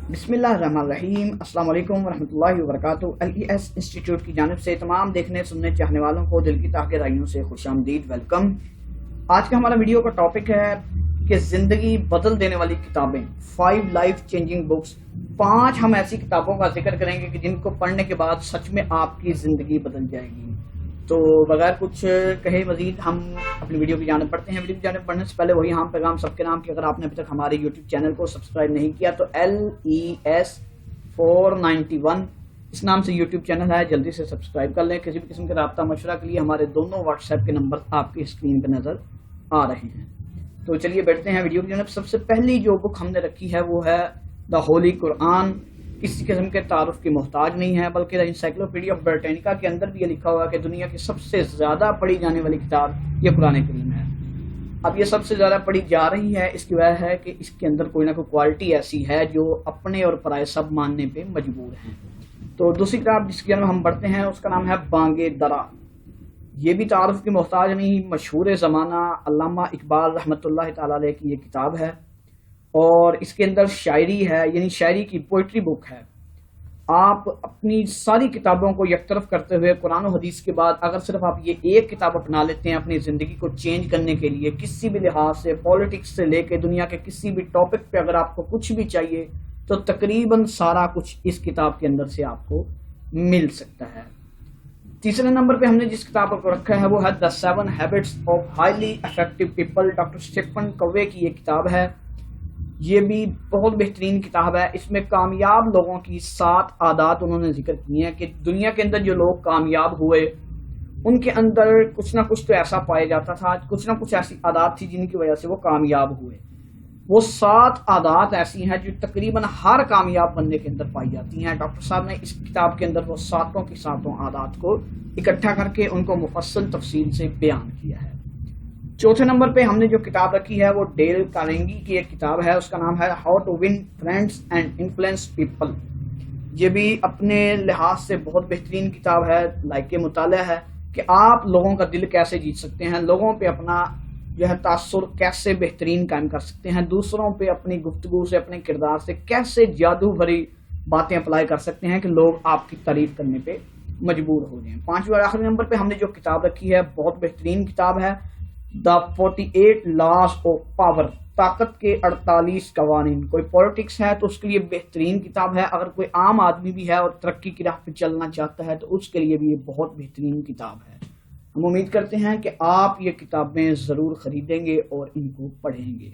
बिस्मिल्लाहिर्रहमानिर्रहीम। अस्सलाम वालेकुम वरहमतुल्लाहि वबरकातुहू। LES इंस्टीट्यूट की जानिब से तमाम देखने सुनने चाहने वालों को दिल की तहे गहराइयों से खुशामदीद, वेलकम। आज का हमारा वीडियो का टॉपिक है कि ज़िंदगी बदल देने वाली किताबें, 5 लाइफ चेंजिंग बुक्स। 5 हम ऐसी किताबों का जिक्र करेंगे कि जिनको पढ़ने के बाद सच में आपकी ज़िंदगी बदल जाएगी। तो बगैर कुछ कहे मजीद हम अपनी वीडियो की जानिब बढ़ते हैं। वीडियो की जानिब बढ़ने से पहले वही हम पैगाम सबके नाम कि अगर आपने अभी तक हमारे यूट्यूब चैनल को सब्सक्राइब नहीं किया तो LES 491 इस नाम से यूट्यूब चैनल है, जल्दी से सब्सक्राइब कर लें। किसी भी किस्म के रब्ता मशवरा के लिए हमारे दोनों व्हाट्सएप के नंबर आपकी स्क्रीन पर नज़र आ रहे हैं। तो चलिए बैठते हैं वीडियो की जानिब। सबसे पहली जो बुक हमने रखी है वो है द होली कुरान। किसी किस्म के तारुफ की मोहताज नहीं है, बल्कि द इंसाइक्लोपीडिया ऑफ ब्रिटानिका के अंदर भी ये लिखा हुआ है कि दुनिया की सबसे ज़्यादा पढ़ी जाने वाली किताब ये कुरान करीम है। अब ये सबसे ज़्यादा पढ़ी जा रही है, इसकी वजह है कि इसके अंदर कोई ना कोई क्वालिटी ऐसी है जो अपने और पराए सब मानने पे मजबूर हैं। तो दूसरी किताब जिसकी जानब हम बढ़ते हैं उसका नाम है बांगे दरा। ये भी तारुफ की मोहताज नहीं, मशहूर ज़माना अल्लामा इकबाल रहमतुल्लाह तआला अलैह की ये किताब है और इसके अंदर शायरी है, यानी शायरी की पोइट्री बुक है। आप अपनी सारी किताबों को एक तरफ करते हुए कुरान और हदीस के बाद अगर सिर्फ आप ये एक किताब अपना लेते हैं अपनी ज़िंदगी को चेंज करने के लिए, किसी भी लिहाज से, पॉलिटिक्स से लेके दुनिया के किसी भी टॉपिक पे अगर आपको कुछ भी चाहिए तो तकरीबन सारा कुछ इस किताब के अंदर से आपको मिल सकता है। तीसरे नंबर पे हमने जिस किताब को रखा है वो है the 7 habits of highly effective people. Doctor Stephen Covey की ये किताब है। ये भी बहुत बेहतरीन किताब है। इसमें कामयाब लोगों की 7 आदत उन्होंने जिक्र की हैं कि दुनिया के अंदर जो लोग कामयाब हुए उनके अंदर कुछ ना कुछ तो ऐसा पाया जाता था, कुछ ना कुछ ऐसी आदत थी जिनकी वजह से वो कामयाब हुए। वो 7 आदत ऐसी हैं जो तकरीबन हर कामयाब बंदे के अंदर पाई जाती हैं। डॉक्टर साहब ने इस किताब के अंदर वो 7 की 7 आदत को इकट्ठा करके उनको मुफस्सल तफसील से बयान किया है। चौथे नंबर पे हमने जो किताब रखी है वो डेल कार्नेगी की एक किताब है, उसका नाम है how to win friends and influence people. ये भी अपने लिहाज से बहुत बेहतरीन किताब है, लायक मुताला है कि आप लोगों का दिल कैसे जीत सकते हैं, लोगों पे अपना जो है तासुर कैसे बेहतरीन कायम कर सकते हैं, दूसरों पे अपनी गुफ्तगू से, अपने किरदार से कैसे जादू भरी बातें अप्लाई कर सकते हैं कि लोग आपकी तारीफ करने पे मजबूर हो जाएं। 5वें और आखिरी नंबर पे हमने जो किताब रखी है बहुत बेहतरीन किताब है द 48 लॉज ऑफ पावर, ताकत के 48 कवानीन। कोई पॉलिटिक्स है तो उसके लिए बेहतरीन किताब है, अगर कोई आम आदमी भी है और तरक्की की राह पे चलना चाहता है तो उसके लिए भी ये बहुत बेहतरीन किताब है। हम उम्मीद करते हैं कि आप ये किताबें ज़रूर खरीदेंगे और इनको पढ़ेंगे।